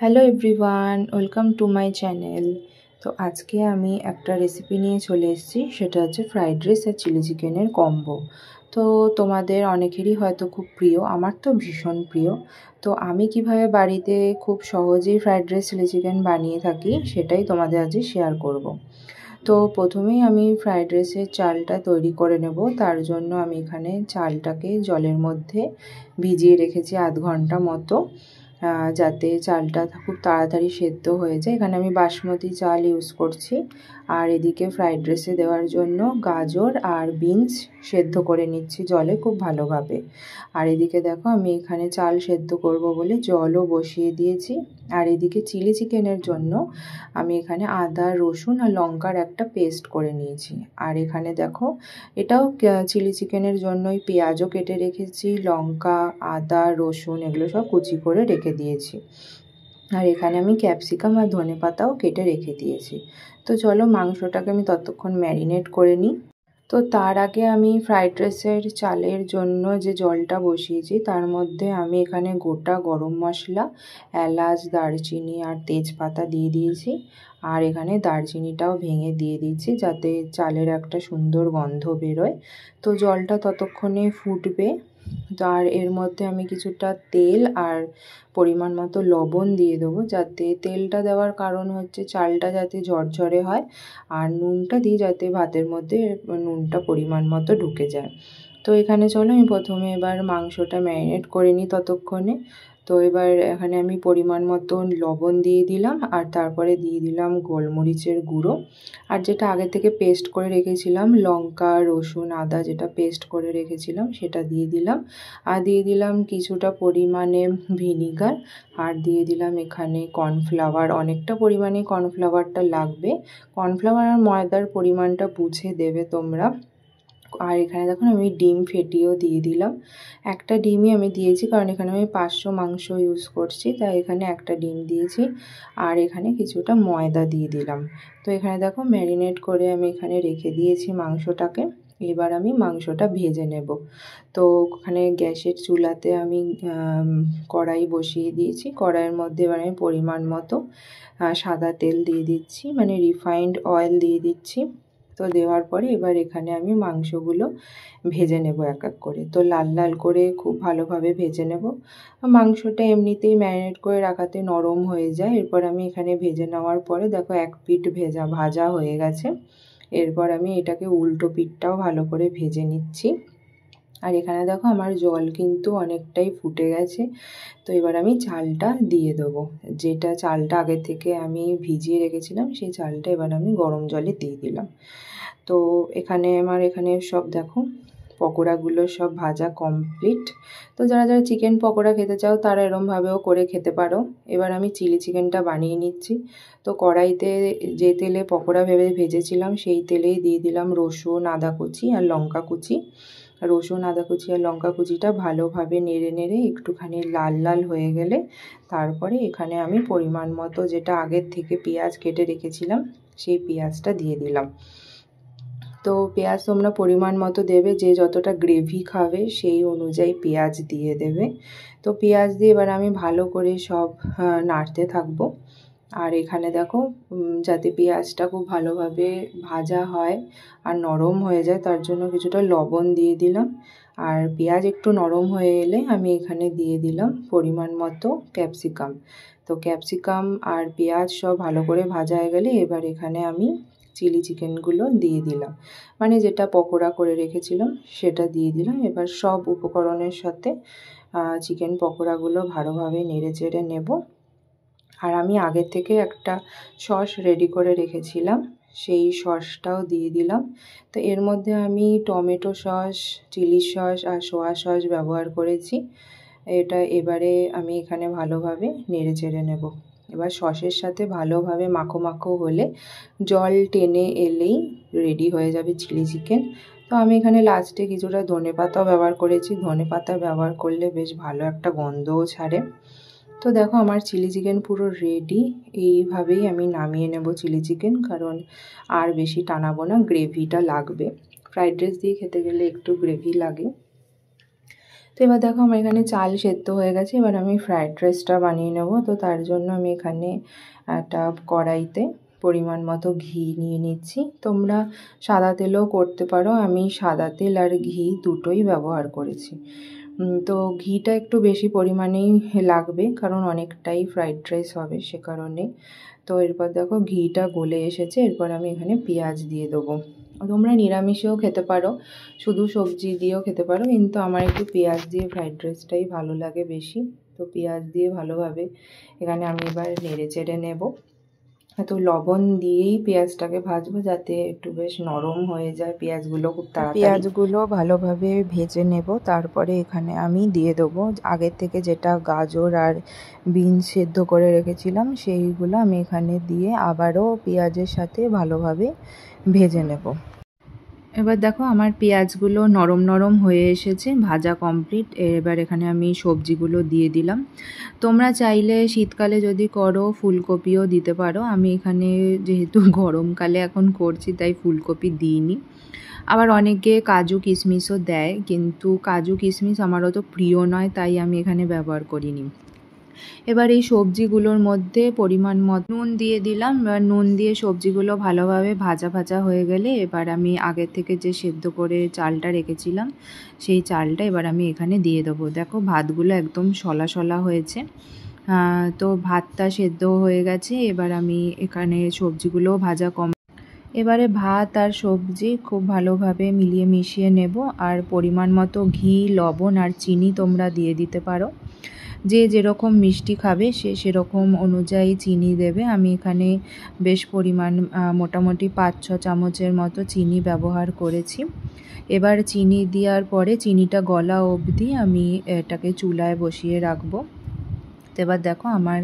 Hello everyone, welcome to my channel. তো আজকে আমি একটা রেসিপি নিয়ে চলে এসেছি, সেটা হচ্ছে ফ্রাইড রাইস আর চিলি চিকেনের কম্বো। তো তোমাদের অনেকেরই হয়তো খুব প্রিয়, আমার তো ভীষণ প্রিয়। তো আমি কিভাবে বাড়িতে খুব সহজেই ফ্রাইড রাইস চিলি চিকেন বানিয়ে থাকি সেটাই তোমাদের আজকে শেয়ার করব। তো প্রথমেই আমি ফ্রাইড রাইসের চালটা তৈরি করে নেব। তার জন্য আমি এখানে চালটাকে জলের মধ্যে ভিজিয়ে রেখেছি আধ ঘন্টা মতো, যাতে চালটা খুব তাড়াতাড়ি সেদ্ধ হয়ে যায়। এখানে আমি বাসমতি চাল ইউজ করছি। আর এদিকে ফ্রাইড রাইসে দেওয়ার জন্য গাজর আর বিনস সেদ্ধ করে নিচ্ছি জলে খুব ভালোভাবে। আর এদিকে দেখো আমি এখানে চাল সেদ্ধ করব বলে জলও বসিয়ে দিয়েছি। আর এদিকে চিলি চিকেনের জন্য আমি এখানে আদা, রসুন আর লঙ্কার একটা পেস্ট করে নিয়েছি। আর এখানে দেখো এটাও চিলি চিকেনের জন্যই পেঁয়াজও কেটে রেখেছি, লঙ্কা, আদা, রসুন এগুলো সব কুচি করে রেখে দিয়েছি। আর এখানে আমি ক্যাপসিকাম আর ধনেপাতাও কেটে রেখে দিয়েছি। তো চলো মাংসটাকে আমি ততক্ষণ ম্যারিনেট করে নিই। তো তার আগে আমি ফ্রাইড রাইসের চালের জন্য যে জলটা বসিয়েছি তার মধ্যে আমি এখানে গোটা গরম মশলা, এলাচ, দারচিনি আর তেজপাতা দিয়ে দিয়েছি। আর এখানে দারচিনিটাও ভেঙে দিয়ে দিচ্ছি যাতে চালের একটা সুন্দর গন্ধ বেরোয়। তো জলটা ততক্ষণে ফুটবে। আর এর মধ্যে আমি কিছুটা তেল আর পরিমাণ মতো লবণ দিয়ে দেবো, যাতে তেলটা দেওয়ার কারণ হচ্ছে চালটা যাতে ঝরঝরে হয়, আর নুনটা দিই যাতে ভাতের মধ্যে নুনটা পরিমাণ মতো ঢুকে যায়। তো এখানে চলো আমি প্রথমে এবার মাংসটা ম্যারিনেট করে নিই ততক্ষণে। তো এবার এখানে আমি পরিমাণ মতো লবণ দিয়ে দিলাম, আর তারপরে দিয়ে দিলাম গোলমরিচের গুঁড়ো। আর যেটা আগে থেকে পেস্ট করে রেখেছিলাম লঙ্কা, রসুন, আদা যেটা পেস্ট করে রেখেছিলাম সেটা দিয়ে দিলাম। আর দিয়ে দিলাম কিছুটা পরিমাণে ভিনিগার। আর দিয়ে দিলাম এখানে কর্নফ্লাওয়ার, অনেকটা পরিমাণে কর্নফ্লাওয়ারটা লাগবে। কর্নফ্লাওয়ার আর ময়দার পরিমাণটা বুঝে দেবে তোমরা। আর এখানে দেখুন আমি ডিম ফেটিয়েও দিয়ে দিলাম। একটা ডিমই আমি দিয়েছি কারণ এখানে আমি 500 মাংস ইউজ করছি, তাই এখানে একটা ডিম দিয়েছি। আর এখানে কিছুটা ময়দা দিয়ে দিলাম। তো এখানে দেখো ম্যারিনেট করে আমি এখানে রেখে দিয়েছি মাংসটাকে। এবার আমি মাংসটা ভেজে নেব। তো ওখানে গ্যাসের চুলাতে আমি কড়াই বসিয়ে দিয়েছি। কড়াইয়ের মধ্যে এবার আমি পরিমাণ মতো সাদা তেল দিয়ে দিচ্ছি, মানে রিফাইন্ড অয়েল দিয়ে দিচ্ছি। তো দেওয়ার পরে এবার এখানে আমি মাংসগুলো ভেজে নেব এক এক করে। তো লাল লাল করে খুব ভালোভাবে ভেজে নেব। মাংসটা এমনিতেই ম্যারিনেট করে রাখাতে নরম হয়ে যায়। এরপর আমি এখানে ভেজে নেওয়ার পরে দেখো এক পিঠ ভাজা হয়ে গেছে। এরপর আমি এটাকে উল্টো পিঠটাও ভালো করে ভেজে নিচ্ছি। আর এখানে দেখো আমার জল কিন্তু অনেকটাই ফুটে গেছে। তো এবার আমি চালটা দিয়ে দেবো, যেটা চালটা আগে থেকে আমি ভিজিয়ে রেখেছিলাম সেই চালটা এবার আমি গরম জলে দিয়ে দিলাম। তো এখানে সব দেখো পকোড়াগুলো সব ভাজা কমপ্লিট। তো যারা যারা চিকেন পকোড়া খেতে চাও তারা এরমভাবেও করে খেতে পারো। এবার আমি চিলি চিকেনটা বানিয়ে নিচ্ছি। তো কড়াইতে যে তেলে পকোড়া ভেজেছিলাম সেই তেলেই দিয়ে দিলাম রসুন, আদা কুচি আর লঙ্কা কুচি। রসুন, আদা কুচি আর লঙ্কা কুচিটা ভালোভাবে নেড়ে নেড়ে একটুখানি লাল লাল হয়ে গেলে তারপরে এখানে আমি পরিমাণ মতো যেটা আগের থেকে পেঁয়াজ কেটে রেখেছিলাম সেই পেঁয়াজটা দিয়ে দিলাম। তো পেঁয়াজ তোমরা পরিমাণ মতো দেবে, যে যতটা গ্রেভি খাবে সেই অনুযায়ী পেঁয়াজ দিয়ে দেবে। তো পেঁয়াজ দিয়ে এবার আমি ভালো করে সব নাড়তে থাকবো। আর এখানে দেখো যাতে পেঁয়াজটা খুব ভালোভাবে ভাজা হয় আর নরম হয়ে যায় তার জন্য কিছুটা লবণ দিয়ে দিলাম। আর পেঁয়াজ একটু নরম হয়ে এলে আমি এখানে দিয়ে দিলাম পরিমাণ মতো ক্যাপসিকাম। তো ক্যাপসিকাম আর পেঁয়াজ সব ভালো করে ভাজা হয়ে গেলে এবার এখানে আমি চিলি চিকেনগুলো দিয়ে দিলাম, মানে যেটা পকোড়া করে রেখেছিলাম সেটা দিয়ে দিলাম। এবার সব উপকরণের সাথে চিকেন পকোড়াগুলো ভালোভাবে নেড়ে চেড়ে নেব। আর আমি আগে থেকে একটা সস রেডি করে রেখেছিলাম, সেই সসটাও দিয়ে দিলাম। তো এর মধ্যে আমি টমেটো সস, চিলি সস আর সোয়া সস ব্যবহার করেছি। এটা এবারে আমি এখানে ভালোভাবে নেড়ে চেড়ে নেব। এবার সসের সাথে ভালোভাবে মাখো মাখো হলে জল টেনে এলেই রেডি হয়ে যাবে চিলি চিকেন। তো আমি এখানে লাস্টে কিছুটা ধনেপাতাও ব্যবহার করেছি। ধনেপাতা ব্যবহার করলে বেশ ভালো একটা গন্ধও ছাড়ে। তো দেখো আমার চিলি চিকেন পুরো রেডি। এইভাবেই আমি নামিয়ে নেব চিলি চিকেন, কারণ আর বেশি টানাবো না, গ্রেভিটা লাগবে। ফ্রাইড রাইস দিয়ে খেতে গেলে একটু গ্রেভি লাগে। তো এবার দেখো আমার এখানে চাল সেদ্ধ হয়ে গেছে। এবার আমি ফ্রাইড রাইসটা বানিয়ে নেব। তো তার জন্য আমি এখানে একটা কড়াইতে পরিমাণ মতো ঘি নিয়ে নিচ্ছি। তোমরা সাদা তেলেও করতে পারো, আমি সাদা তেল আর ঘি দুটোই ব্যবহার করেছি। তো ঘিটা একটু বেশি পরিমাণেই লাগবে, কারণ অনেকটাই ফ্রাইড রাইস হবে সে কারণে। তো এরপর দেখো ঘিটা গলে এসেছে। এরপর আমি এখানে পেঁয়াজ দিয়ে দেবো। তোমরা নিরামিষেও খেতে পারো, শুধু সবজি দিয়েও খেতে পারো, কিন্তু আমার একটু পেঁয়াজ দিয়ে ফ্রাইড রাইসটাই ভালো লাগে বেশি। তো পেঁয়াজ দিয়ে ভালোভাবে এখানে আমি এবার নেড়ে চেড়ে নেব। তো লবণ দিয়েই পেঁয়াজটাকে ভাজবো, যাতে একটু বেশ নরম হয়ে যায় পেঁয়াজগুলো খুব তাড়াতাড়ি। পেঁয়াজগুলো ভালোভাবে ভেজে নেব। তারপরে এখানে আমি দিয়ে দেবো আগের থেকে যেটা গাজর আর বিনস সেদ্ধ করে রেখেছিলাম, সেইগুলো আমি এখানে দিয়ে আবারও পেঁয়াজের সাথে ভালোভাবে ভেজে নেব। এবার দেখো আমার পেঁয়াজগুলো নরম নরম হয়ে এসেছে, ভাজা কমপ্লিট। এবার এখানে আমি সবজিগুলো দিয়ে দিলাম। তোমরা চাইলে শীতকালে যদি করো ফুলকপিও দিতে পারো। আমি এখানে যেহেতু গরমকালে এখন করছি তাই ফুলকপি দিইনি। আবার অনেকে কাজু কিশমিশও দেয়, কিন্তু কাজু কিশমিশ আমার অত প্রিয় নয়, তাই আমি এখানে ব্যবহার করিনি। এবার এই সবজিগুলোর মধ্যে পরিমাণ মতো নুন দিয়ে দিলাম। এবার নুন দিয়ে সবজিগুলো ভালোভাবে ভাজা ভাজা হয়ে গেলে এবার আমি আগের থেকে যে সেদ্ধ করে চালটা রেখেছিলাম সেই চালটা এবার আমি এখানে দিয়ে দেবো। দেখো ভাতগুলো একদম শলা শলা হয়েছে। তো ভাতটা সেদ্ধ হয়ে গেছে। এবার আমি এখানে সবজিগুলোও ভাজা কম। এবারে ভাত আর সবজি খুব ভালোভাবে মিলিয়ে মিশিয়ে নেব। আর পরিমাণ মতো ঘি, লবণ আর চিনি তোমরা দিয়ে দিতে পারো। যে যেরকম মিষ্টি খাবে সে সেরকম অনুযায়ী চিনি দেবে। আমি এখানে বেশ পরিমাণ মোটামুটি ৫-৬ চামচের মতো চিনি ব্যবহার করেছি। এবার চিনি দেওয়ার পরে চিনিটা গলা অবধি আমি এটাকে চুলায় বসিয়ে রাখবো। তো এবার দেখো আমার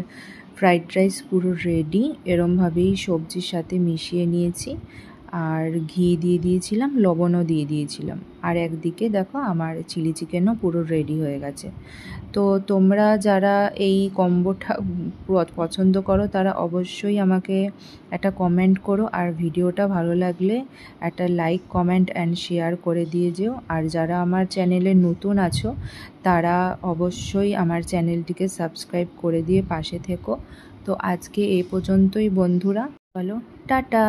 ফ্রাইড রাইস পুরো রেডি। এরমভাবেই সবজির সাথে মিশিয়ে নিয়েছি, আর ঘি দিয়ে দিয়েছিলাম, লবণও দিয়ে দিয়েছিলাম। আর একদিকে দেখো আমার চিলি চিকেনও পুরো রেডি হয়ে গেছে। তো তোমরা যারা এই কম্বোটা পছন্দ করো তারা অবশ্যই আমাকে একটা কমেন্ট করো, আর ভিডিওটা ভালো লাগলে একটা লাইক, কমেন্ট অ্যান্ড শেয়ার করে দিয়ে যেও। আর যারা আমার চ্যানেলে নতুন আছো তারা অবশ্যই আমার চ্যানেলটিকে সাবস্ক্রাইব করে দিয়ে পাশে থেকো। তো আজকে এই পর্যন্তই বন্ধুরা, বলো টাটা।